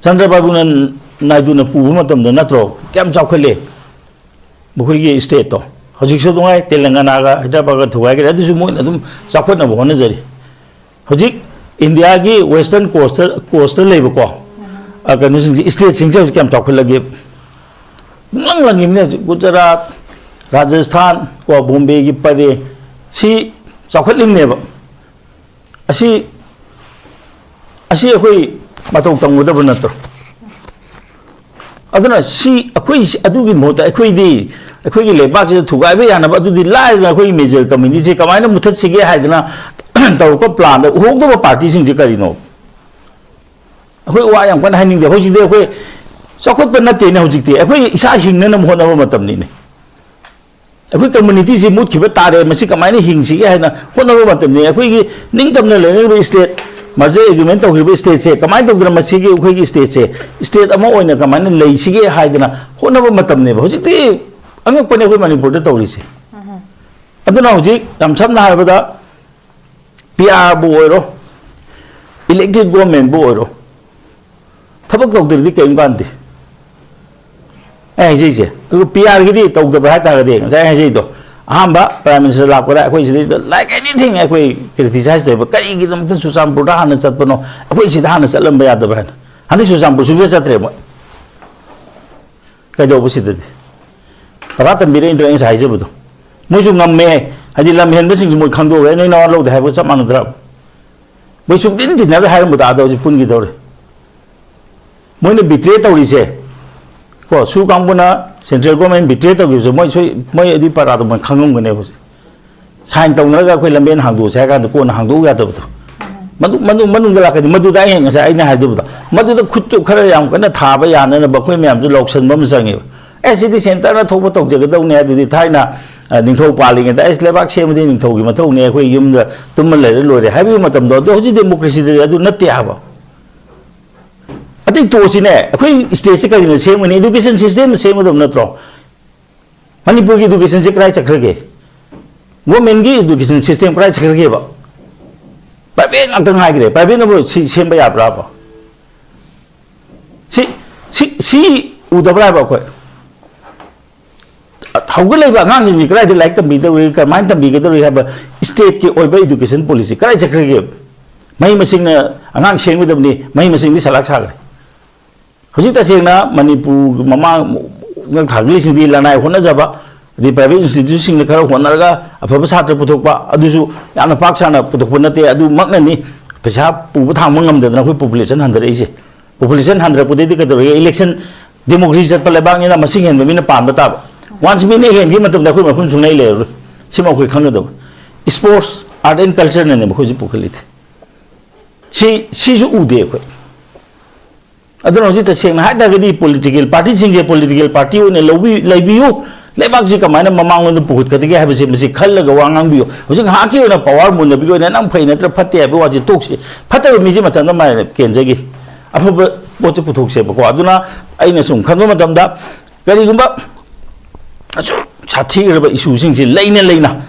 Chandrababu Naidu na pubu matam da natro kyam chawkhale bukhoi gi state to hojik so dungai Telangana ga Hyderabad ga thugai ga adu mo adum chawkhot na bhona jari hojik India gi western coastal leba ko aga nu state sing kyam chawkhale gi lang lang ni Gujarat Rajasthan ko Bombay gi pare si chawkhatling ne ba asi akhoi matou tangudaba natro aduna si akhoi adugi mota akhoi di akhoi gi lebak se thugai ba yana ba adudi lai na akhoi major community kamaina muthat sige haidana taw ko plan da hogdo party sing je karino akhoi wa yang kan haning de hoji de akhoi chakot pa natte ne hoji te akhoi isa hingna nam hona ba matam ni ne akhoi community ji mut khiba tare masi kamaina hing sige haina hona ba matam ni akhoi gi ningtam na le ne state Maje agreement to give state se kamai to dra masi gi khoi gi state ama oina kamai na lei sige haidana hona ba matam ne hoji ti ang pone khoi Manipur da tawri se aduna hoji yam samna ha bada PR bo oiro elected government bo oiro thabak to dir di kaim kan di ai je PR gi di to da ba ta ga de sai ai to Amba Prime Minister Lakura, like anything, I criticize the Kari give them to Susan Buddha and Satpano, which is Hana Salam by the brand. And this was some Busuga Tremo. Kado visited. Paratan be in the inside Zibudo. Musum may, I did lam missing more condo, and in our load have some on the drop. Which you didn't never have with others Pungidor. When the betrayal is a ko su kambuna central government betray to give so moi adi parado man khangum gane ho sign tong na ga khoi lamben hangdu sa ga ko na hangdu ga to manu ga la ka madu da yen sa aina ha du madu da khuttu khara yam kana tha ba ya na ba khoi myam ju loksan bam sangi SCD center na thok tok je ga dau ne adi thaina ningthau pali ga da is lebak se madi ningthau gi mathau ne khoi yum da tum le lo re ha bi matam do hoji democracy de adu natte ha ba I think to see ne, akhoi state se kari same when education system same odom natro. Manipur ki education se krai chakrage. Women ki education system krai chakrage ba. Private ang tang hagre, private na bo same ba ya bra ba. Si udabra ba ko. Hawgulai ba ngang ni krai de like tambi de ka man tambi ke de have state ki oi ba education policy krai chakrage. Mai masing na angang seng udam ni mai masing ni salak sagre. Hujik ta sengna Manipur mama ngang thagli sing di lanai hona jaba di private institution sing khara hona ga afaba satra puthokpa adusu yana paksa na puthokpa nate adu makna ni pesa pu thang mangam de na khoi population 100 ise population 100 pudei ka do election democracy jat pale bang ni na masing hen mi na pan bata once mi ne hen gi matam da khoi mafun sungai le sima khoi khang do sports art and culture ne khoi ji pukhalit si ju ude khoi adon hoji ta seng ha da gadi political party singje political party one lobi laibiu lebak ji kamana mamang no puhut ka ge ha bisi bisi khal ga wangang biu hoji ha ki na power mun bi na nam phai na tra phatte ba wa ji tok si phatte mi ji mathan ma kenje gi afu bo chu puthok se ba ko aduna aina sum khan ma dam da kari gumba achu chathi ga ba issue sing ji leina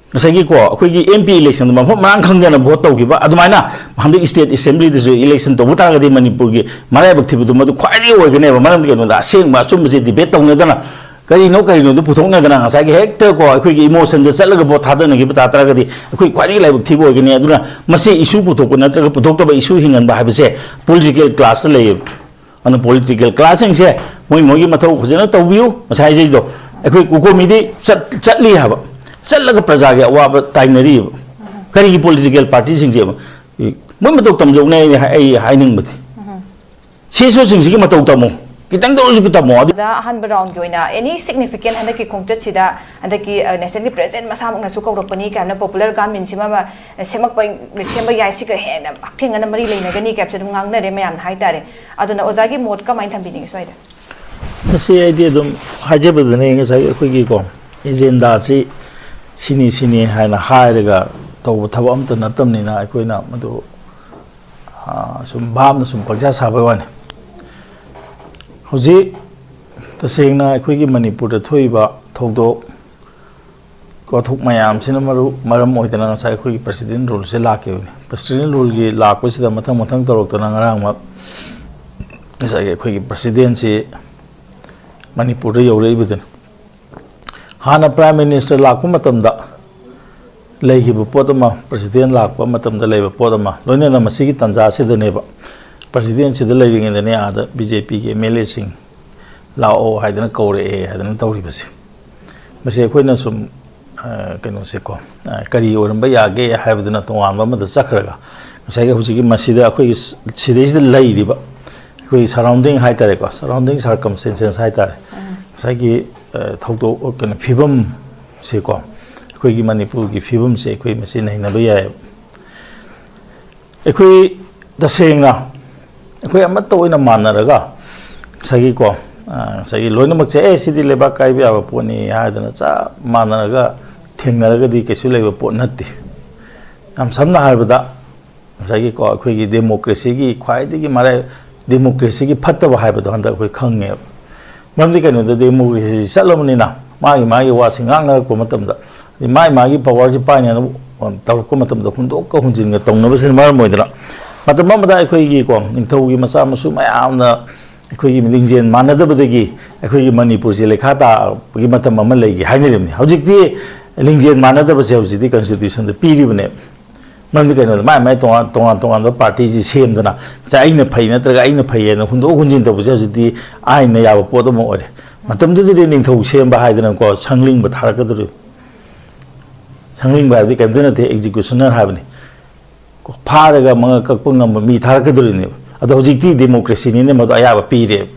Masagi ko akhoi gi MP election ma mang khang na vote to gi ba adumaina handik state assembly de election to buta ga de Manipur gi marai bakthi bu ma du khwai ri oi gane ba manam ge no da seng ma chum ji debate to na da kari no du puthong na da na sa gi hector ko akhoi gi emotion de chal ga vote thada na gi bata tra ga di akhoi khwai ri lai bakthi bo gane aduna mase issue puthok ko na tra ga puthok to ba issue hingan ba ha se political class le an political class sing se moi gi mathau khujana to biu masai ji do akhoi ko mi di chatli ha ba चलगा प्रजा के अवाब ताइनरी करी की political party Singh जे मोय मतौ तमजौ ने आई हाइनिंग बथि सेसो सिंह की मतौ तमो कितंग दो जु तमो जा हन राउंड की ओइना एनी सिग्निफिकेंट हन की खोंगचत सिदा हन की नेशनली प्रेजेंट मसा मंग सु कौरपनी काना पॉपुलर गवर्नमेंट सिमा सेमक सेम याइ सिग हेन अखिंग न मरी लेनगनी capture ngang na re mayam hai tare aduna oza gi mot ka main thambini soida masi idea dum haje badane nga sai khoi gi ko agenda si sini haina hairaga to thaba amta natamni na aikoina madu sum bam sum pangja sabai wani hoji tasengna aikoi gi Manipur da thoiba thogdo ko thok mayam sina maram oidana sai khoi gi president rule se lake president rule gi lakpa sida mathang torok to na ngarang ma ngasa ge president si Manipur da yore ibudun hana prime minister lakpa matamda leihibu potama president lakpa matamda leiba potama loina na masigi tanja sidane ba president sida leiring ne ada BJP ke MLA sing lao haidana kaure haidana tawri basi mase khoina sum kano se ko kari oramba yage haibadana tongan ba da chakhraga sai ge hujigi masida akhoi sidai leiriba akhoi surrounding haitare ko surrounding circumstances haitare sai ge thauto kan fibam se ko akhoi gi Manipur gi fibam se akhoi masi nahi na ya akhoi dasengna akhoi amat to ina manaraga sai ge ko sai ge loina mak che sidi leba kai bi aba poni haidana cha manaraga thengaraga di kesu leba po natti am samna haibada sai ko akhoi gi democracy gi khwai gi mare democracy gi phatta ba haibada handa akhoi khange mamdi kanu da democracy salomni na mai wa singang na ko matam da mai power ji pa ne taw ko matam da hundo ka hunjin ga tong na basin mar moidra matam ma da akhoi gi ko ningthau gi masa masu mayam na akhoi gi lingjen manada ba gi akhoi gi Manipur si lekha ta gi matam ma lei gi hainirim ni hojik ti lingjen manada ba se hojik ti constitution da piri bne mamdi kanu mai tong da party ji sem da na cha aina phai na tra ga aina phai na hundo hunjin da bu se hojik ti aina ya ba po da mo ore matam du de ningthau sem ba haidana ko sangling ba thar ka du sangling ba di kan dena te executioner habni ko pharaga manga kakpung nam mi thar ka du ni ado hojik ti democracy ni ne ma aya ba pire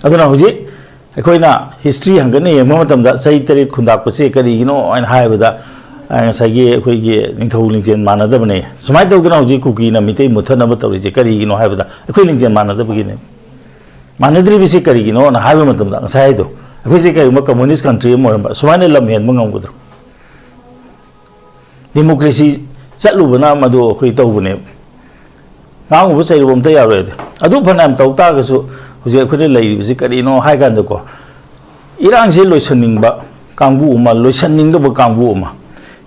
aduna hoji akoina history hangane yema matam da sai tari khundak pase kari gino an haibada sagi akoi ge ningthau lingjen manada bane sumai tawduna hoji kuki na mitei muthana ba tawri je kari gino haibada akoi lingjen manada bugine manadri bisi kari gino na haiba matam da sai do akoi je kai ma communist country mo ba sumai ne lam hen mangam gudro democracy chatlu bana madu akoi tawbune ngang bu sai bom ta ya re adu phanam tawta ga su hoji akoi lei bisi kari no hai gan da ko irang je loisaning ba kangbu ma loisaning da ba kangbu ma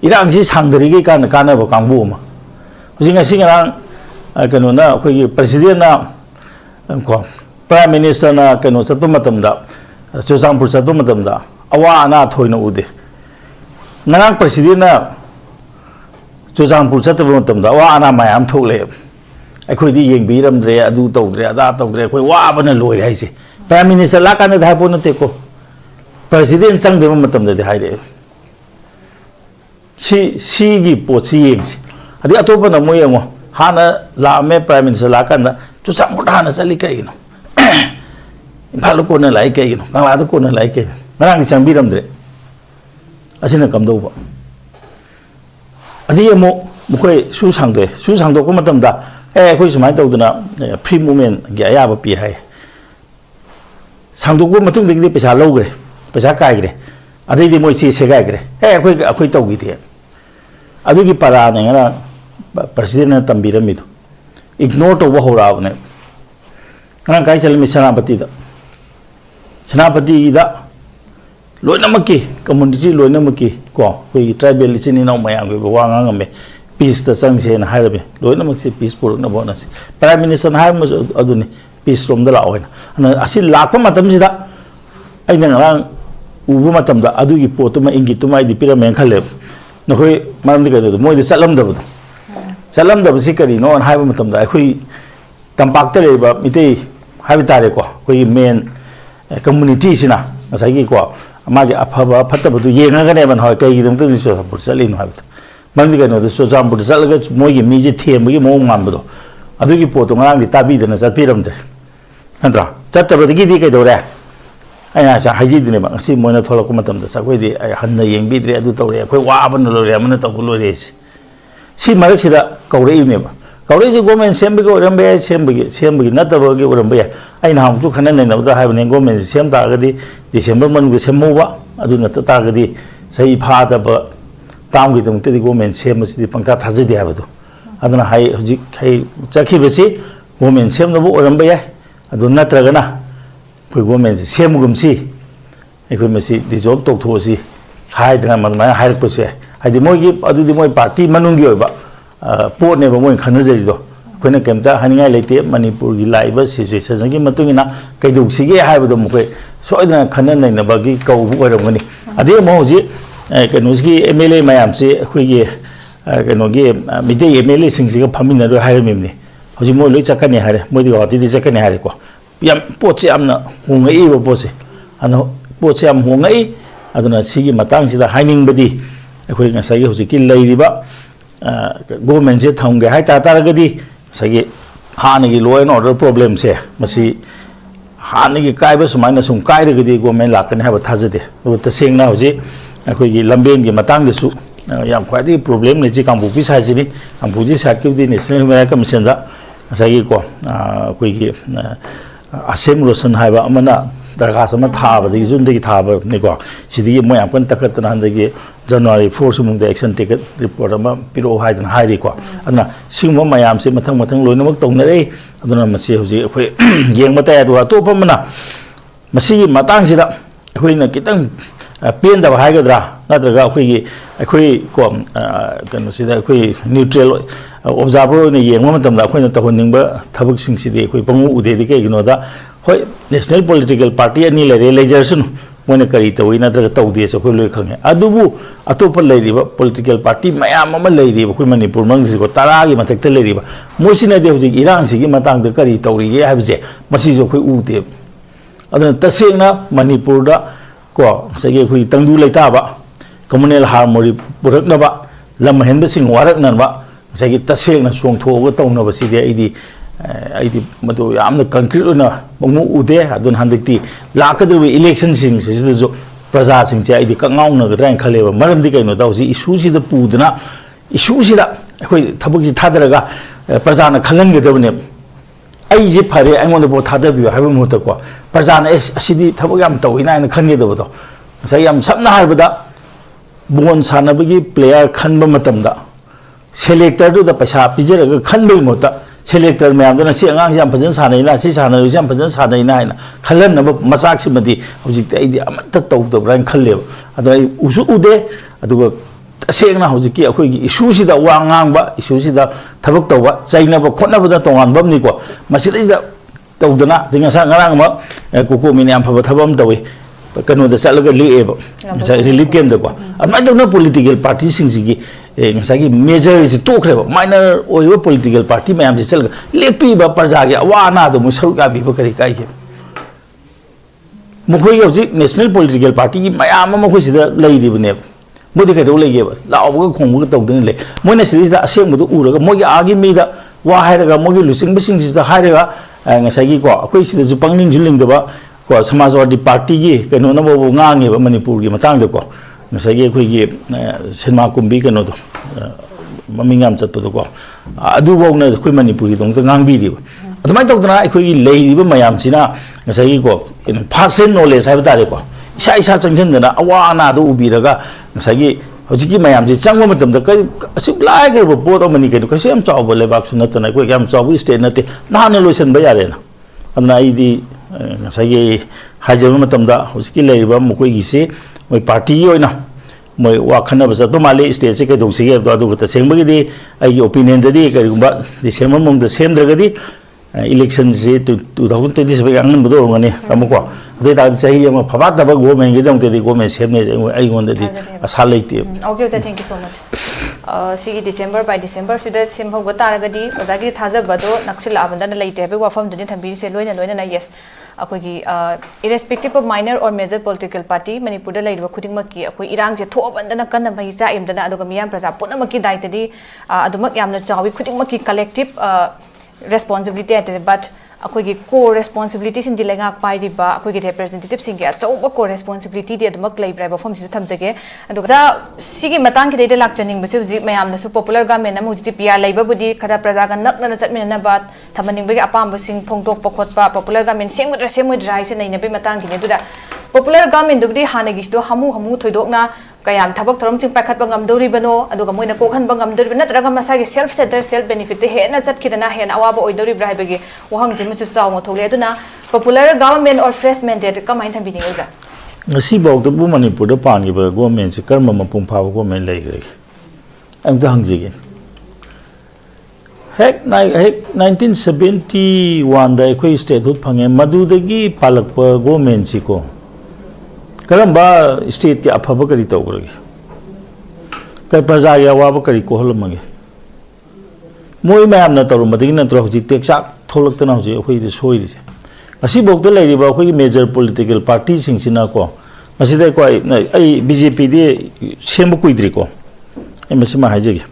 irang si sangdari ge kan ba kangbu ma hoji nga singarang kanu na akoi president na ko prime minister na kanu chatu matam da Chuchangpur chatu matam da awa ana thoina ude ngarang president na Chuchangpur chatu matam da awa ana mayam thole akhoi di yengbiram dre adu tawdre ada tawdre akhoi wa bana loi rai se prime minister la kan da hapo na te ko president chang de matam da hai re si gi po chi yeng si adi atopa na mo yengo hana la me prime minister la kan da Chuchangpur hana chali kai no Impalo ko na lai kai no kangla ko na lai kai marang changbiram dre asina kamdo ba adi mo mukoi su sangdo ko matam da akhoi sumai tawduna free movement gi aya ba pi hai sangdo ko matung de pesa logre pesa kai gre adai di moi si se gai gre akhoi tawgi de adu gi para na ngara president na tambiram mi do ignore to ba hora ne ngang kai chal mi Senapati da loina maki community loina maki ko koi tribal chini na mayang be wanga ngame peace ta sang se na harabe loina maki peace pur na bonus prime minister na ham aduni peace from da laoina ana asil lakpa matam sida aina ngang ubu matam da adu gi potu ma ingi tu mai di pira men khale na koi maram di ka do moi di salam da sikari no an haiba matam da koi tampak ta le ba mitei haiba tare ko koi men community sina asai ko amage aphaba phattaba du yenga gane ban hoy kai gidum tu so pur salin hoy mandi gano du so jambur salga moi gi mi je them gi mo ngam do adu gi poto ngang di tabi dana sa piram de handra chatta gi di kai do re ai sa haji dine ba si moina thola ko matam da sa koi di hanna yeng bi dre adu to re koi wa ban lo re man to lo re si marak sida kaure ne ba kaure ji gomen sembi go rambe sembi na ta gi rambe ai na ham chu khana ne na da ha ne gomen sem ta ga di December man gu semu ba adu na ta ga di sai pha da ba tam gi dum te di gomen sem si di pangta thaji di ha ba do aduna hai hoji khai chakhi besi gomen sem no bo rambe ya adu na tra ga na koi gomen sem gum si ai koi mesi di job tok tho si hai da man ma hai ko se hai di moi gi adu di moi party manung gi ba po ne ba moi khana jeri do ꯑꯩꯈꯣꯏꯅ ꯀꯩꯝꯇ ꯍꯥꯏꯅꯤꯡꯉꯥꯏ ꯂꯩꯇꯦ ꯃꯅꯤꯄꯨꯔꯒꯤ ꯂꯥꯛꯏꯕ ꯁꯤꯆꯨꯋꯦꯁꯟꯒꯤ ꯃꯇꯨꯡ ꯏꯟꯅ ꯀꯩꯗꯧꯁꯤꯒꯦ ꯍꯥꯏꯕꯗꯣ ꯃꯈꯣꯏ ꯁꯣꯏꯗꯅ ꯈꯟꯅ ꯅꯩꯅꯕꯒꯤ ꯀꯧꯕ ꯑꯣꯏꯔꯝꯒꯅꯤ ꯑꯗꯩ ꯑꯃꯨꯛ ꯍꯧꯖꯤꯛ ꯀꯩꯅꯣꯁꯤꯒꯤ MLA ꯃꯌꯥꯝꯁꯤ ꯑꯩꯈꯣꯏꯒꯤ ꯀꯩꯅꯣꯒꯤ ꯃꯤꯇꯩ MLA ꯁꯤꯡꯁꯤꯒ ꯐꯝꯃꯤꯟꯅꯔꯣꯏ ꯍꯥꯏꯔꯝꯃꯤꯕꯅꯤ ꯍꯧꯖꯤꯛ ꯃꯣꯏ ꯂꯣꯏ ꯆꯠꯀꯅꯤ ꯍꯥꯏꯔꯦ ꯃꯣꯏꯗꯤ ꯒꯨꯋꯥꯍꯥꯇꯤꯗ ꯆꯠꯀꯅꯤ ꯍꯥꯏꯔꯦꯀꯣ ꯌꯥꯝ ꯄꯣꯠꯁꯦ ꯌꯥꯝꯅ ꯍꯣꯡꯉꯛꯏꯕ ꯄꯣꯠꯁꯦ ꯑꯗꯨꯅ ꯄꯣꯠꯁꯦ ꯌꯥꯝ ꯍꯣꯡꯉꯛꯏ ꯑꯗꯨꯅ ꯁꯤꯒꯤ ꯃꯇꯥꯡꯁꯤꯗ ꯍꯥꯏꯅꯤꯡꯕꯗꯤ ꯑꯩꯈꯣꯏ ꯉꯁꯥꯏꯒꯤ ꯍꯧꯖꯤꯛꯀꯤ ꯂꯩꯔꯤꯕ ꯒꯣꯚꯔꯟꯃꯦꯟꯠꯁꯦ ꯊꯝꯒꯦ ꯍꯥꯏꯇꯥꯔꯒꯗꯤ ꯉꯁꯥꯏꯒꯤ ꯍꯥꯟꯅꯒꯤ ꯂꯣ ꯑꯦꯟ ꯑꯣꯔꯗꯔ ꯄ꯭ꯔꯣꯕ꯭ꯂꯦꯝꯁꯦ ꯃꯁꯤ ꯍꯥꯟꯅꯒꯤ ꯀꯥꯏꯕ ꯁꯨꯃꯥꯏꯅ ꯁꯨꯝ ꯀꯥꯏꯔꯒꯗꯤ ꯒꯣꯚꯔꯟꯃꯦꯟꯠ ꯂꯥꯛꯀꯅꯤ ꯍꯥꯏꯕ ꯊꯥꯖꯗꯦ ꯑꯗꯨꯒ ꯇꯁꯦꯡꯅ ꯍꯧꯖꯤꯛ ꯑꯩꯈꯣꯏꯒꯤ ꯂꯝꯕꯦꯟꯒꯤ ꯃꯇꯥꯡꯗꯁꯨ ꯌꯥꯝ ꯈ꯭ꯋꯥꯏꯗꯒꯤ ꯄ꯭ꯔꯣꯕ꯭ꯂꯦꯝ ꯂꯩꯔꯤꯁꯤ ꯀꯥꯡꯄꯣꯛꯄꯤ ꯁꯥꯏꯠꯁꯤꯅꯤ ꯀꯥꯡꯄꯣꯛꯄꯤ ꯁꯥꯏꯠꯀꯤꯕꯨꯗꯤ ꯅꯦꯁꯅꯦꯜ ꯍ꯭ꯌꯨꯃꯦꯟ ꯔꯥꯏꯠ ꯀꯃꯤꯁꯟꯗ ꯉꯁꯥꯏꯒꯤꯀꯣ ꯑꯩꯈꯣꯏꯒꯤ ꯑꯁꯦꯝ ꯔꯣꯁꯟ ꯍꯥꯏꯕ ꯑꯃꯅ ꯗꯔꯈꯥꯁ ꯑꯃ ꯊꯥꯕꯗꯒꯤ ꯖꯨꯟꯗꯒꯤ ꯊꯥꯕꯅꯤꯀꯣ ꯁꯤꯗꯒꯤ ꯃꯣꯏ ꯌꯥꯝ ꯀꯟꯅ ꯇꯛꯈꯠꯇꯅ ꯍꯟꯗꯛꯀꯤ January 4 ꯃꯅꯨꯡꯗ ꯑꯦꯛꯁꯟ ꯇꯦꯀꯠ ꯔꯤꯄꯣꯔꯠ ꯑꯃ ꯄꯤꯔꯛꯑꯣ ꯍꯥꯏꯗꯅ ꯍꯥꯏꯔꯤꯀꯣ ꯑꯗꯨꯅ ꯁꯤꯒꯨꯝꯕ ꯃꯌꯥꯝꯁꯦ ꯃꯊꯪ ꯂꯣꯏꯅꯃꯛ ꯇꯧꯅꯔꯛꯏ ꯑꯗꯨꯅ ꯃꯁꯤ ꯍꯧꯖꯤꯛ ꯑꯩꯈꯣꯏ ꯌꯦꯡꯕ ꯇꯥꯏ ꯑꯗꯨꯒ ꯑꯇꯣꯞꯄ ꯑꯃꯅ ꯃꯁꯤꯒꯤ ꯃꯇꯥꯡꯁꯤꯗ ꯑꯩꯈꯣꯏꯅ ꯈꯤꯇꯪ ꯄꯦꯟꯗꯕ ꯍꯥꯏꯒꯗ꯭ꯔꯥ ꯅꯠꯇ꯭ꯔꯒ ꯑꯩꯈꯣꯏ ꯀꯣ ꯀꯩꯅꯣꯁꯤꯗ ꯑꯩꯈꯣꯏ ꯅ꯭ꯌꯨꯇ꯭ꯔꯦꯜ ꯑꯣꯕꯖꯥꯔꯚꯔ ꯑꯣꯏꯅ ꯌꯦꯡꯕ ꯃꯇꯝꯗ ꯑꯩꯈꯣꯏꯅ ꯇꯧꯍꯟꯅꯤꯡꯕ ꯊꯕꯛꯁꯤꯡꯁꯤꯗꯤ ꯑꯩꯈꯣꯏ ꯄꯪꯎ ꯎꯗꯦꯗꯤ ꯀꯩꯒꯤꯅꯣꯗ ꯍꯣꯏ ꯅꯦꯁꯅꯦꯜ ꯄꯣꯂꯤꯇꯤꯀꯦꯜ ꯄꯥꯔꯇꯤ ꯑꯅꯤ ꯂꯩꯔꯦ ꯂꯩꯖꯔꯁꯅꯨ ꯃꯣꯏꯅ ꯀꯔꯤ ꯇꯧꯏ ꯅꯠꯇ꯭ꯔꯒ ꯇꯧꯗꯦꯁꯦ ꯑꯩꯈꯣꯏ ꯂꯣꯏ ꯈꯪꯉꯦ ꯑꯗꯨꯕꯨ ꯑꯇꯣꯞꯄ ꯂꯩꯔꯤꯕ ꯄꯣꯂꯤꯇꯤꯀꯦꯜ ꯄꯥꯔꯇꯤ ꯃꯌꯥꯝ ꯑꯃ ꯂꯩꯔꯤꯕ ꯑꯩꯈꯣꯏ ꯃꯅꯤꯄꯨꯔ ꯃꯅꯨꯡꯁꯤꯀꯣ 10ꯒꯤ ꯃꯊꯛꯇ ꯂꯩꯔꯤꯕ ꯃꯣꯏꯁꯤꯅꯗꯤ ꯍꯧꯖꯤꯛ ꯏꯔꯥꯡꯁꯤꯒꯤ ꯃꯇꯥꯡꯗ ꯀꯔꯤ ꯇꯧꯔꯤꯒꯦ ꯍꯥꯏꯕꯁꯦ ꯃꯁꯤꯁꯨ ꯑꯩꯈꯣꯏ ꯎꯗꯦꯕ ꯑꯗꯨꯅ ꯇꯁꯦꯡꯅ ꯃꯅꯤꯄꯨꯔꯗ ꯀꯣ ꯉꯁꯥꯏꯒꯤ ꯑꯩꯈꯣꯏ ꯇꯪꯗꯨ ꯂꯩꯇꯥꯕ ꯀꯝꯃꯨꯅꯦꯜ ꯍꯥꯔꯃꯣꯅꯤ ꯄꯨꯔꯛꯅꯕ ꯂꯝ ꯍꯦꯟꯕꯁꯤꯡ ꯋꯥꯔꯛꯅꯕ ꯉꯁꯥꯏꯒꯤ ꯇꯁꯦꯡꯅ ꯆꯣꯡꯊꯣꯛꯑꯒ ꯇꯧꯅꯕꯁꯤꯗꯤ ꯑꯩꯗꯤ ꯃꯗꯨ ꯌꯥꯝꯅ ꯀꯟꯀ꯭ꯔꯤꯠ ꯑꯣꯏꯅ ꯃꯃꯨ ꯎꯗꯦ ꯑꯗꯨꯅ ꯍꯟꯗꯛꯇꯤ ꯂꯥꯛꯀꯗꯧꯔꯤꯕ ꯏꯂꯦꯛꯁꯟꯁꯤꯡꯁꯤꯗꯁꯨ ꯄ꯭ꯔꯖꯥꯁꯤꯡꯁꯦ ꯑꯩꯗꯤ ꯀꯛꯉꯥꯎꯅꯒꯗ꯭ꯔꯥ ꯍꯥꯏꯅ ꯈꯜꯂꯦꯕ ꯃꯔꯝꯗꯤ ꯀꯩꯅꯣꯗ ꯍꯧꯖꯤꯛ ꯏꯁꯨꯁꯤꯗ ꯄꯨꯗꯨꯅ ꯏꯁꯨꯁꯤꯗ ꯑꯩꯈꯣꯏ ꯊꯕꯛꯁꯤ ꯊꯥꯗꯔꯒ ꯄ꯭ꯔꯖꯥꯅ ꯈꯜꯍꯟꯒꯗꯕꯅꯦꯕ ꯑꯩꯁꯦ ꯐꯔꯦ ꯑꯩꯉꯣꯟꯗ ꯚꯣꯠ ꯊꯥꯗꯕꯤꯌꯨ ꯍꯥꯏꯕ ꯃꯍꯨꯠꯇꯀꯣ ꯄ꯭ꯔꯖꯥꯅ ꯑꯁꯤꯗꯤ ꯊꯕꯛ ꯌꯥꯝ ꯇꯧꯏꯅ ꯍꯥꯏꯅ ꯈꯟꯒꯗꯕꯗꯣ ꯉꯁꯥꯏ ꯌꯥꯝ ꯁꯝꯅ ꯍꯥꯏꯔꯕꯗ ꯕꯣꯜ ꯁꯥꯟꯅꯕꯒꯤ ꯄ꯭ꯂꯦꯌꯥꯔ ꯈꯟꯕ ꯃꯇꯝꯗ ꯁꯦꯂꯦꯛꯇꯔꯗꯨꯗ ꯄꯩꯁꯥ ꯄꯤꯖꯔꯒ ꯈꯟꯕꯒꯤ ꯃꯍꯨꯠꯇ ꯁꯦꯂꯦꯛꯇꯔ ꯃꯌꯥꯝꯗꯨꯅ ꯁꯤ ꯑꯉꯥꯡꯁꯤ ꯌꯥꯝ ꯐꯖꯅ ꯁꯥꯟꯅꯩꯅ ꯁꯤ ꯁꯥꯟꯅꯔꯤꯁꯤ ꯌꯥꯝ ꯐꯖꯅ ꯁꯥꯟꯅꯩꯅ ꯍꯥꯏꯅ ꯈꯜꯍꯟꯅꯕ ꯃꯆꯥꯛꯁꯤꯃꯗꯤ ꯍꯧꯖꯤꯛꯇꯤ ꯑꯩꯗꯤ ꯑꯃꯠꯇ ꯇꯧꯗꯕ꯭ꯔꯥ ꯍꯥꯏꯅ ꯈꯜꯂꯦꯕ ꯑꯗꯨꯅ ꯑꯩ ꯎꯁꯨ ꯎꯗꯦ ꯑꯗꯨꯒ ꯇꯁꯦꯡꯅ ꯍꯧꯖꯤꯛꯀꯤ ꯑꯩꯈꯣꯏꯒꯤ ꯏꯁꯨꯁꯤꯗ ꯋꯥ ꯉꯥꯡꯕ ꯏꯁꯨꯁꯤꯗ ꯊꯕꯛ ꯇꯧꯕ ꯆꯩꯅꯕ ꯈꯣꯠꯅꯕꯗ ꯇꯣꯉꯥꯟꯕ ꯑꯃꯅꯤꯀꯣ ꯃꯁꯤꯗꯩꯁꯤꯗ ꯇꯧꯗꯅ ꯑꯗꯩ ꯉꯔꯥꯡ ꯑꯃ ꯀꯣꯀꯣꯃꯤꯅ ꯌꯥꯝ ꯐꯕ ꯊꯕꯛ ꯑꯃ ꯇꯧꯏ ꯀꯩꯅꯣꯗ ꯆꯠꯂꯒ ꯂꯦꯛꯑꯦꯕ ꯉꯁꯥꯏ ꯔꯤꯂꯤꯐ ꯀꯦꯝꯗꯀꯣ ꯑꯗꯨꯃꯥꯏꯅ ꯇꯧꯅ ꯄꯣꯂꯤꯇꯤꯀꯦꯜ ꯄꯥꯔꯇꯤꯁꯤꯡꯁꯤꯒꯤ ꯉꯁꯥꯏꯒꯤ ꯃꯦꯖꯔꯁꯤ ꯇꯣꯛꯈ꯭ꯔꯦꯕ ꯃꯥꯏꯅꯔ ꯑꯣꯏꯕ ꯄꯣꯂꯤꯇꯤꯀꯦꯜ ꯄꯥꯔꯇꯤ ꯃꯌꯥꯝꯁꯤ ꯆꯠꯂꯒ ꯂꯦꯞꯄꯤꯕ ꯄ꯭ꯔꯖꯥꯒꯤ ꯑꯋꯥ ꯑꯅꯥꯗꯣ ꯃꯣꯏ ꯁꯔꯨꯛ ꯌꯥꯕꯤꯕ ꯀꯔꯤ ꯀꯥꯏꯒꯦ ꯃꯈꯣꯏꯒꯤ ꯍꯧꯖꯤꯛ ꯅꯦꯁꯅꯦꯜ ꯄꯣꯂꯤꯇꯤꯀꯦꯜ ꯄꯥꯔꯇꯤꯒꯤ ꯃꯌꯥꯝ ꯑꯃ ꯑꯩꯈꯣꯏ ꯁꯤꯗ ꯂꯩꯔꯤꯕꯅꯦꯕ ꯃꯣꯏꯗꯤ ꯀꯩꯗꯧ ꯂꯩꯒꯦꯕ ꯂꯥꯎꯕꯒ ꯈꯣꯡꯕꯒ ꯇꯧꯗꯅ ꯂꯩ ꯃꯣꯏꯅ ꯁꯤꯗꯩꯁꯤꯗ ꯑꯁꯦꯡꯕꯗꯨ ꯎꯔꯒ ꯃꯣꯏꯒꯤ ꯑꯥꯒꯤ ꯃꯤꯗ ꯋꯥ ꯍꯥꯏꯔꯒ ꯃꯣꯏꯒꯤ ꯂꯨꯆꯤꯡꯕꯁꯤꯡꯁꯤꯗ ꯍꯥꯏꯔꯒ ꯉꯁꯥꯏꯒꯤꯀꯣ ꯑꯩꯈꯣꯏ ꯁꯤꯗꯁꯨ ꯄꯪꯅꯤꯡꯁꯨ ꯂꯤꯡꯗꯕ ꯀꯣ ꯁꯃꯥꯖꯋꯥꯗꯤ ꯄꯥꯔꯇꯤꯒꯤ ꯀꯩꯅꯣꯅꯕꯨ ꯉꯥꯡꯉꯦꯕ ꯃꯅꯤꯄꯨꯔꯒꯤ ꯃꯇꯥꯡꯗꯀꯣ ꯉꯁꯥꯏꯒꯤ ꯑꯩꯈꯣꯏꯒꯤ ꯁꯤꯅꯦꯃꯥ ꯀꯨꯝꯕꯤ ꯀꯩꯅꯣꯗꯣ ꯃꯃꯤꯡ ꯌꯥꯝ ꯆꯠꯄꯗꯣꯀꯣ ꯑꯗꯨꯐꯥꯎꯅ ꯑꯩꯈꯣꯏ ꯃꯅꯤꯄꯨꯔꯒꯤꯗꯃꯛꯇ ꯉꯥꯡꯕꯤꯔꯤꯕ ꯑꯗꯨꯃꯥꯏꯅ ꯇꯧꯗꯅ ꯑꯩꯈꯣꯏꯒꯤ ꯂꯩꯔꯤꯕ ꯃꯌꯥꯝꯁꯤꯅ ꯉꯁꯥꯏꯒꯤꯀꯣ ꯀꯩꯅꯣ ꯐꯥꯔꯁ ꯍꯦꯟ ꯅꯣꯂꯦꯖ ꯍꯥꯏꯕ ꯇꯥꯔꯦꯀꯣ ꯏꯁꯥ ꯆꯪꯁꯤꯟꯗꯅ ꯑꯋꯥ ꯑꯅꯥꯗꯣ ꯎꯕꯤꯔꯒ ꯉꯁꯥꯏꯒꯤ ꯍꯧꯖꯤꯛꯀꯤ ꯃꯌꯥꯝꯁꯤ ꯆꯪꯕ ꯃꯇꯝꯗ ꯑꯁꯨꯛ ꯂꯥꯏꯈ꯭ꯔꯕ ꯄꯣꯠ ꯑꯃꯅꯤ ꯀꯩꯅꯣ ꯀꯩꯁꯨ ꯌꯥꯝ ꯆꯥꯎꯕ ꯂꯩꯕꯥꯛꯁꯨ ꯅꯠꯇꯅ ꯑꯩꯈꯣꯏ ꯌꯥꯝ ꯆꯥꯎꯕ ꯏꯁꯇꯦꯠ ꯅꯠꯇꯦ ꯅꯍꯥꯟꯅ ꯂꯣꯏꯁꯤꯟꯕ ꯌꯥꯔꯦꯅ ꯑꯗꯨꯅ ꯑꯩꯗꯤ ꯉꯁꯥꯏꯒꯤ ꯍꯥꯏꯖꯕ ꯃꯇꯝꯗ ꯍꯧꯖꯤꯛꯀꯤ ꯂꯩꯔꯤꯕ ꯃꯈꯣꯏꯒꯤꯁꯤ ꯃꯣꯏ ꯄꯥꯔꯇꯤꯒꯤ ꯑꯣꯏꯅ ꯃꯣꯏ ꯋꯥ ꯈꯟꯅꯕ ꯆꯠꯄ ꯃꯥꯜꯂꯤ ꯏꯁꯇꯦꯠꯁꯦ ꯀꯩꯗꯧꯁꯤꯒꯦ ꯍꯥꯏꯕꯗꯣ ꯑꯗꯨꯒ ꯇꯁꯦꯡꯕꯒꯤꯗꯤ ꯑꯩꯒꯤ ꯑꯣꯄꯤꯅꯤꯌꯟꯗꯗꯤ ꯀꯔꯤꯒꯨꯝꯕ ꯗꯤꯁꯦꯝꯕꯔ ꯃꯅꯨꯡꯗ ꯁꯦꯝꯗ꯭ꯔꯒꯗꯤ इलेक्शन से 2027 आंगन बदो होंगने अमुको अदे ता चाहिए हम फबात दबा गवर्नमेंट के दम ते गवर्नमेंट सेमने आई गोंदे दी आशा लेते okay sir thank you so much सिगी डिसेंबर बाय डिसेंबर सिदा सिम हो गतारगदी ओजागी थाजबदो नक्सिल आबंदन लेते है वफम दुनि थंबी से लोइना लोइना यस अखोगी इरेस्पेक्टिव ऑफ माइनर और मेजर पॉलिटिकल पार्टी मणिपुर लेरिबा खुदिंगमक की अखोई इरांग जे थोबंदना कन्न भई चा इमदना अदुगा मियाम प्रजा पुनमक की दायित्वदी अदुमक यामना चावी खुदिंगमक की कलेक्टिव responsibility at but अखोगी core responsibility सिंग दिलेगा पाइरिबा अखोगी representative सिंग के अचौबा core responsibility दे अदुमक लेब्राय बफम सिसु थमजगे अदुगा जा सिगी मतंग के देते लाक्चनिंग बसे जि मयामना सु पॉपुलर गवर्नमेंट अमु जि पिया लेबा बुदी खरा प्रजा का नकना चटमिना बा थमनिंग बगे अपाम सिंग फोंगदोक पखोतपा पॉपुलर गवर्नमेंट सेंगद्रा सेमद्रा से नैना बे मतंग के दुदा पॉपुलर गवर्नमेंट दुबदी हानगी दो हमु थोइदोकना कयाम थबक थरम चिंग पाखत बंगम दोरिबनो अदुगा मोइना कोखन बंगम दोरिबन नत्रगा मसागे सेल्फ सेंटर सेल्फ बेनिफिट हेना चटखिदना हेना अवाबा ओइदोरिब्रा हाइबगे वहंग जिमचु चाव थोले अदुना पॉपुलर गवर्नमेंट और फ्रेश मैंडेट कमाइन थबिनि ओजा ngasi bawdbu manipur da pangiba government se karma mapung phaw government leigre amta hangjige हेक 1971 दा अखोई statehood fungi मदुदगी पालकप government सिको Karamba state के अफब करी तौरगे कई प्रजा या वाब करी कोहलमगे मोई मैम न तौर मदगी नत्र हुजी टेक्सा थोलक्तना हुजी अखोई दे सोइरिसे असी बोक्ते लेरिबा अखोई मेजर पॉलिटिकल पार्टी सिंगसिना को मसिदे को आई बीजेपी दे सेम कुइद्री को एमसिमा हाइजेगे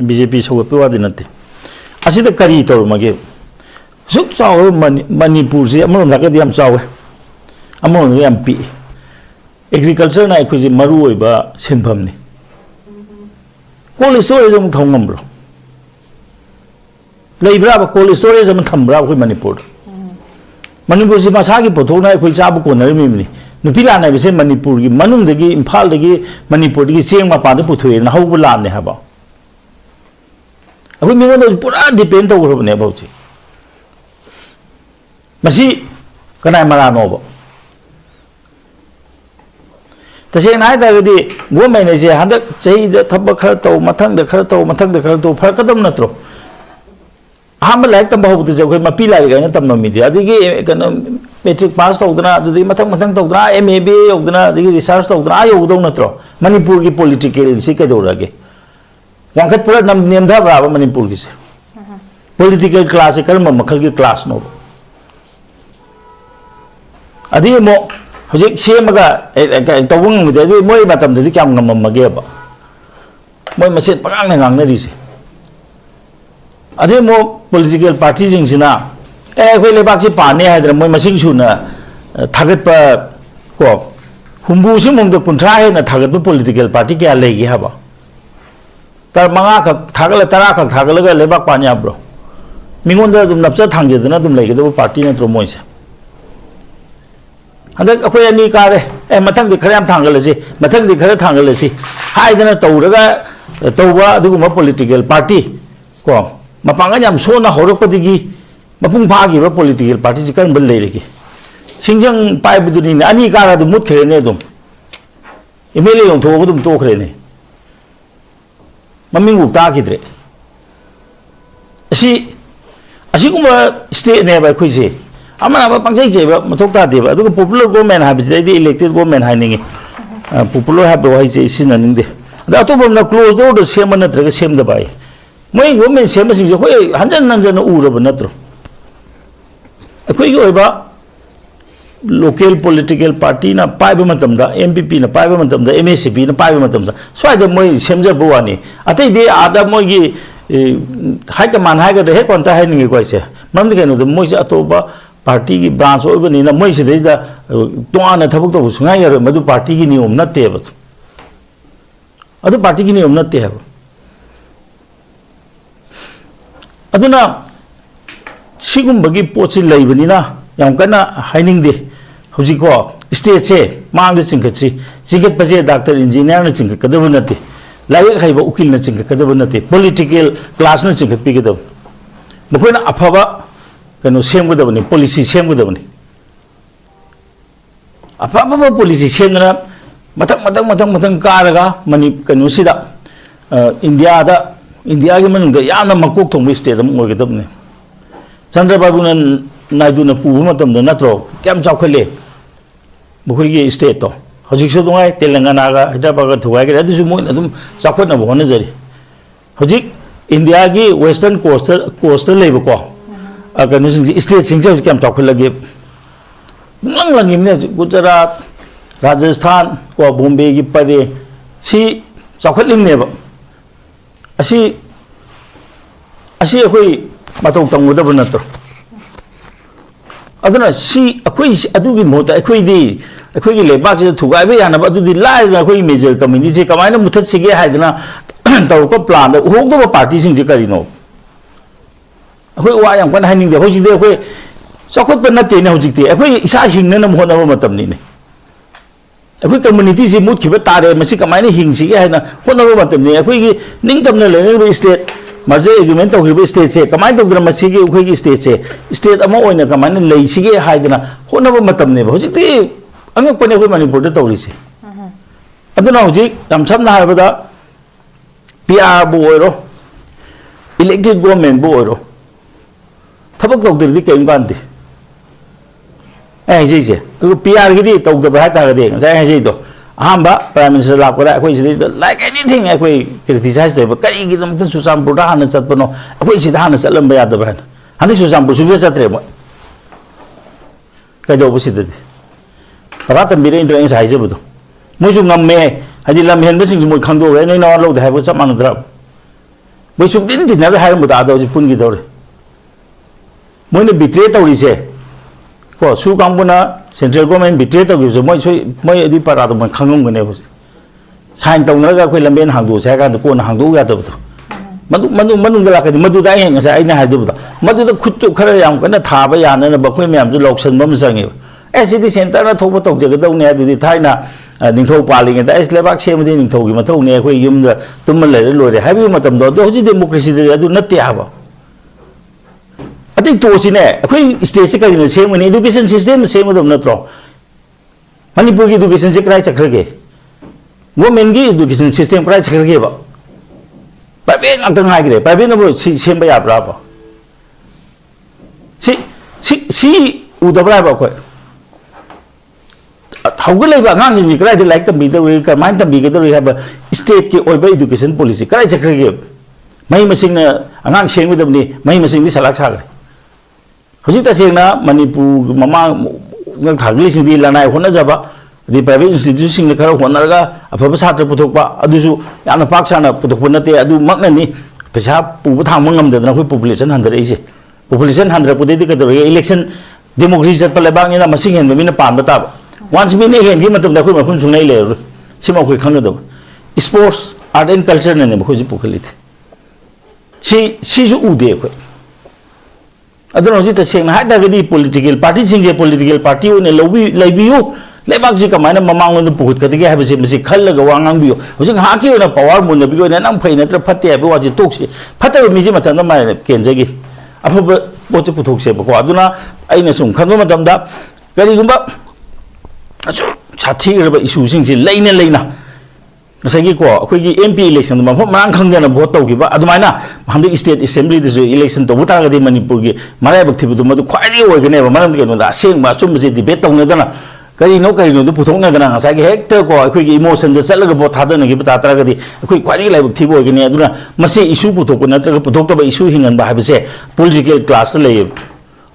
बीजेपी सोगपे वादि नते असिदे करी तौर मगे सुक चाव मणिपुर से अमरों दाकदि याम चावे अमरों याम पी एग्रीकल्चर ना अखोई मरु ओइबा सिनफमनी कोल्ड स्टोरेज अमु थौंगमब्रो लेब्राब कोल्ड स्टोरेज अमु थमब्रा अखोई मणिपुर मणिपुर से मसागी पोथोना अखोई चाबु कोनरमिमनी नुपी लाना बिसे मणिपुर की मनुंगदगी इम्फाल दगी मणिपुर की चेंग मपाद पुथोए ना हौबु लाने हाबा अखोई मिगोन पूरा डिपेंड तौरबने बौची मसी कनाय मरानोबो तसेंग हाय दागदी गवर्नमेंट से हंदक चही द थबक खर तौ मथंग द खर तौ फरकदम नत्रो अहम लाइक तम बहुते जब मपी लाई गए तम मीदी अदगी कनो matric pass तौदना अदगी मथंग तौदना MAB यौदना अदगी research तौदना यौदौ नत्रो Manipur की पॉलिटिकल से कदौरगे वांखत पूरा नेमधा ब्राब मणिपुर की से पॉलिटिकल क्लास से कर्म मखल की क्लास नो अदगी मो हजिक सेमगा तौबंग दे मोय मतम दे क्याम ngममगे बा मोय मसेन पगांग ngangnariसे अदे मो पॉलिटिकल पार्टी जिंगसिना अखोई लेबाक से पाने हाइद्रा मोय मसिंग सुना थागत को हुंबु सिमुंग कुंथ्रा है ना थागत पॉलिटिकल पार्टी क्या लेगी हाबा तर मंगा खक थागल तरा खक थागलगा लेबाक पान्या ब्रो मिंगोंदा दुम नपचा थांगजेदना दुम लेगेदो पार्टी नत्रो मोयसे हंदक अखोई अनी कारे ए मथंग दि खरे याम थांगलसी मथंग दि खरे थांगलसी हाइदना तौरगा तौबा अदुगुमा पॉलिटिकल पार्टी को मपांगन याम सोना होरकपदिगी मपुंग फागिबा पॉलिटिकल पार्टी जी करन लेरेगी सिंजंग पाइबदुनी अनी कारा दु मुतखरेने दुम एमएलए योंथोगो दुम तोखरेने ममिंगु ताखिद्रे असिगुमा स्टेट ने बा खुइसे अमना बा पंगजै जेबा मथोक तादेबा अदुग पॉपुलर गवर्नमेंट हाबिजे दि इलेक्टेड गवर्नमेंट हाइनिंगे पॉपुलर हाबो हाइजे सिननिंदे दा अतोबमना क्लोज डोर द सेम नत्रग सेम द बाय मोई गवर्नमेंट सेम सिंजे होय हंजन नंजन उरब नत्रो अखोई ओइबा लोकल पॉलिटिकल पार्टी ना पाइबा मतमदा एमपीपी ना पाइबा मतमदा एमएससीपी ना पाइबा मतमदा स्वाइदा मोई सेमजबो वानी अतै दे आदा मोगी हाई कमान हाइगा हे कोनता हाइनिंगे कोइसे ममदि केनो द मोइसे अतोबा पार्टी की ब्रांच ओइबनी ना मोइसे देदा तोआना थबक तो सुंगा यार मदु पार्टी की नियम नते बत अदु पार्टी की नियम नते है अदुना सिगुंबगी पोछि लैबनिना याम कना हाइनिंगदे हुजिको स्टेट से मांग दे चिंगत पजे डॉक्टर इंजीनियर ने चिंगत कदब नते लाइक हाइबा उकिल ने चिंगत कदब नते पॉलिटिकल क्लास ने चिंगत पिगदब मखोना अफबा कनो सेमगदबनी पॉलिसी सेमगदबनी अफबा पॉलिसी सेमना मथंग कारगा मनि कनो सिदा इंडिया के मन याना मकोक थोंग स्टेट अम ओगदबने चंद्रबाबू नायडू न पुब मतम नत्रो क्याम चाखले मखोइगे स्टेट तो हजिक सो दुंगाय तेलंगाना गा हैदराबाद गा थुगाय गे अदुसु मोइन अदुम चाखोना बहन जरी हजिक इंडिया की वेस्टर्न कोस्ट लेबको कनो स्टेट सिंग क्याम चाखलगे लंग लंगिमने गुजरात राजस्थान को बॉम्बे की परे सी चाखलिमनेबा असी अखोई मतौ तंगुदब नत्रो अदुना सी अखोई अदुगी मोता अखोई लेबाक से थुगाइबा यानबा अदुदी लाइना अखोई मेजर कम्युनिटी से कमाइना मुथत सिगे हाइदना तौको प्लान द होगदब पार्टी सिंग जे करिनो अखोई वा याम कन हाइनिंग दे होजिदे अखोई चाखोत नते ने होजिते अखोई इसा हिंगना होनबा मतमनी ने अखोई कम्युनिटी से मुतखिबा तारे मसी कमाइना हिंगसिगे हाइना होनबा मतमनी अखोई निंगतमना लेने स्टेट मर्जर एग्रीमेंट तौखिबा स्टेट से कमाइन तौदना मसीगे अखोई स्टेट से स्टेट अमा ओइना कमाइना लेसिगे हाइदना होनबा मतमने होजिते अंगपने अखोई मणिपुर द तौरिसे अदुना होजिक तम समना हाइबदा पीआर बो ओइरो इलेक्टेड गवर्नमेंट बो ओरो थबक तौदरदी कयम कांति ए जे PR गिदी तौदब hi तागदे ngai hai jei do ahamba prime minister lakora akoi sidai like anything akoi criticize de kai gi dam su champur da han chat pano akoi sida han chalam ba yada ban han su champur su chatre mo kai do busidadi para tam bire indra sai je budo moi su ngam me hadi lam hen basing moi khang do nei no lo da hai bu chap man dra moi su din din na hai mu da do ji pun gi do re moi ne betray tawri se ko su kambuna central government betray to gi moi soi moi adi para do moi khangum gane bu sign tong na ga khoi lamben hang du sa ga ko na hang du ga do madu da ka madu da yen sa ai na ha de bu madu da khut tu khara yam kana tha ba ya na ba khoi myam ju lok san bam sang e city center na thoba tok je ga do ne adu di thai na ning thau pa li ga es lebak sem di ning thau gi ma thau ne khoi yum da tum le lo re ha bi ma tam do hoji democracy de adu na te ha ba I think to sine akoi state ka ni same ni education system same dom na tro manipur ki education se krai chakra ge women gi education system krai chakra ge ba private ang hai ge private no same ba ya bra ba si udabra ba ko hauga lai ba ngang ni krai de like tam bi de ka man tam bi ge de have state ki oi ba education policy krai chakra ge mai masing na angang seng dom ni mai masing di salak sa ge Hujik ta seng na Manipur mama ngang thagli sing di lanai hona jaba di private institution ni khara hona ga afaba satra puthok ba adusu yamna pak sana puthok nate adu makna ni pesa pu thang mangam de na khoi population 100 ise population 100 pu de ka do election democracy chat pale bang ni na masing hen mi na pam ba ta once mi ne hen gi matam da khoi ma phun sung nai le sima khoi khang do sports art and culture ne khoi ji pukhalit si ju u de khoi adon hoji ta seng na ha da gadi political party sing je political party ne lobi laibiu lebak ji kamai na mamang no puhut ka tige ha bisi misi khal ga wangang biu hoji ha ki na power mun na biu na nam phai na tra phatte ha bi wa ji tok si phatte mi ji mathan na mai ken je gi afu bo ji puthok se ko aduna aina sum khan ma dam da gari gumba achu chathi ga ba issue sing ji leina ngasagi ko akoi gi MP election ma mang khang na vote tau gi ba adumaina hamdi state assembly de election to buta ga de manipur gi marai bak thibu ma du khwai ri oi gane ba manam ge no da seng ma chum je debate tau na da na kari no du puthok na da na ngasagi hekta ko akoi gi emotion de chalaga vote tha da na gi bata tra ga di akoi khwai ri lai bak thibu oi gane aduna mase issue puthok ko na tra puthok ta ba issue hingan ba ha bi se political class le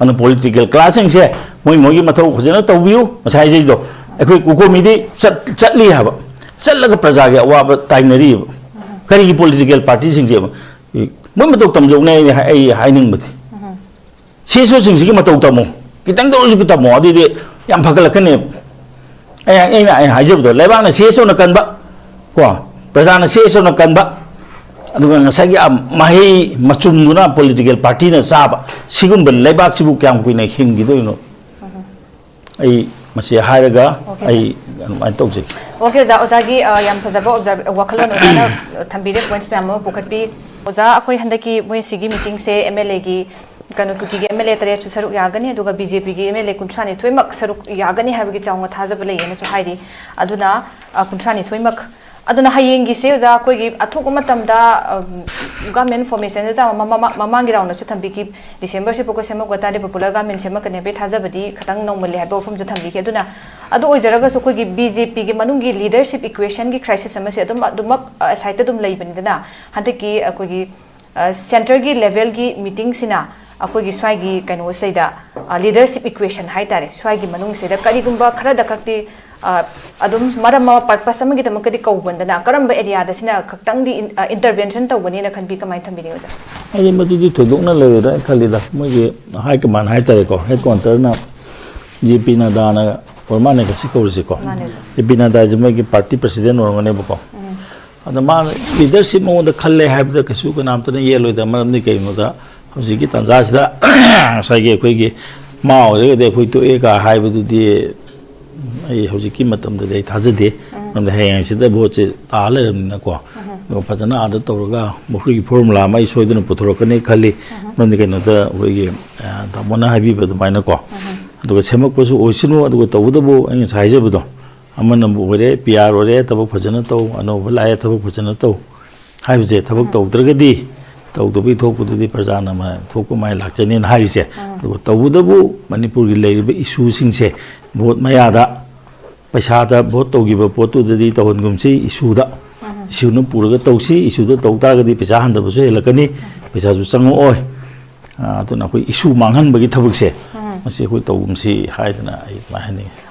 an political class ang se moi gi mathau khujana tau biu masai je do akoi ku mi di chatli ha ba चलगा प्रजा के अवाब ताइनरी करी political party Singh जे मोय मतौ तमजौ ने आई हाइनिंग बथि सेसो सिंह सिगी मतौ तमो कितंग दो जु तमो अदि दे याम फगल खने आई हाइजब दो लेबा न सेसो न कनबा को प्रजा न सेसो न कनबा अदुगा नसागी माही मचुमदुना पॉलिटिकल पार्टी न साबा सिगुम लेबाक सिबु क्याम कुइने हिंगी दोइनो आई मसे हायगा आई आई तौजे ओके ओजा की याम फजबो वखलन ओजाना थंबीरे पॉइंट्स पे हम पुखटपी ओजा अखोई हंदकी मोय सिगी मीटिंग से एमएलए की कनो कुकी के एमएलए तरे चु सरुक यागनी अदुगा बीजेपी की एमएलए कुंट्रानी थोइमक सरुक यागनी हाबगी चांग थाजब लेयेन सो हाइदी अदुना कुंट्रानी थोइमक aduna hayeng gi se ja koi gi athuk matam da government formation ja mamang gi rauna chu thambi ki December se poko sema gota de popular government sema kane be thaja badi khatang nongmali ha form ju thambi ki aduna adu ojaraga so koi gi BJP gi manung gi leadership equation gi crisis sama se adum site dum lei bani dana hande ki koi gi center gi level gi meeting sina akoi gi swai gi kaino se da leadership equation hai tare swai gi manung se da kari gumba khara da kakti adum marama purpose amagi tamakadi kaubandana karamba area da sina khaktang di intervention tawani na khanbi kamai thambini oja ai madu di thodokna le ra khalida mogi high command hai tare ko head counter na JP na dana ormane ka sikorsi ko JP na da jmai ki party president ormane ko ada ma leadership mo da khalle have da kasu ko nam tane ye loida maram ni kai no da hoji ki tanja sida sai ge koi ge ma ore de khoi to e ka hai bu di ai hoji ki matam de thaje de nam de hayang sida bo che ta le na ko no phajana ada tawga mokhi ki formula mai soiduna puthorokane khali nam de kai no da hoi ge ta mona habi ba du mai na ko adu semak pasu oisinu adu tawda bo ai sai je bu do amana bo ore PR ore tabak phajana taw ano lae tabak phajana taw hai je tabak taw dragadi ꯇꯧꯗꯕꯩ ꯊꯣꯛꯄꯗꯨꯗꯤ ꯄ꯭ꯔꯖꯥꯅ ꯊꯣꯛꯄ ꯃꯥꯏ ꯂꯥꯛꯆꯅꯦꯅ ꯍꯥꯏꯔꯤꯁꯦ ꯑꯗꯨꯒ ꯇꯧꯕꯗꯕꯨ ꯃꯅꯤꯄꯨꯔꯒꯤ ꯂꯩꯔꯤꯕ ꯏꯁꯨꯁꯤꯡꯁꯦ vote ꯃꯌꯥꯗ ꯄꯩꯁꯥꯗ vote ꯇꯧꯈꯤꯕ ꯄꯣꯠꯇꯨꯗꯗꯤ ꯇꯧꯍꯟꯒꯨꯝꯁꯤ ꯏꯁꯨꯗ ꯏꯁꯨꯅ ꯄꯨꯔꯒ ꯇꯧꯁꯤ ꯏꯁꯨꯗ ꯇꯧ ꯇꯥꯔꯒꯗꯤ ꯄꯩꯁꯥ ꯍꯟꯊꯕꯁꯨ ꯍꯦꯜꯂꯛꯀꯅꯤ ꯄꯩꯁꯥꯁꯨ ꯆꯪꯉꯛꯑꯣꯏ ꯑꯗꯨꯅ ꯑꯩꯈꯣꯏ ꯏꯁꯨ ꯃꯥꯡꯍꯟꯕꯒꯤ ꯊꯕꯛꯁꯦ ꯃꯁꯤ ꯑꯩꯈꯣꯏ ꯇꯧꯒꯨꯝꯁꯤ ꯍꯥꯏꯗꯅ ꯑꯩ ꯑꯗꯨꯃꯥꯏꯅ ꯍꯥꯏꯅꯤꯡꯉꯤ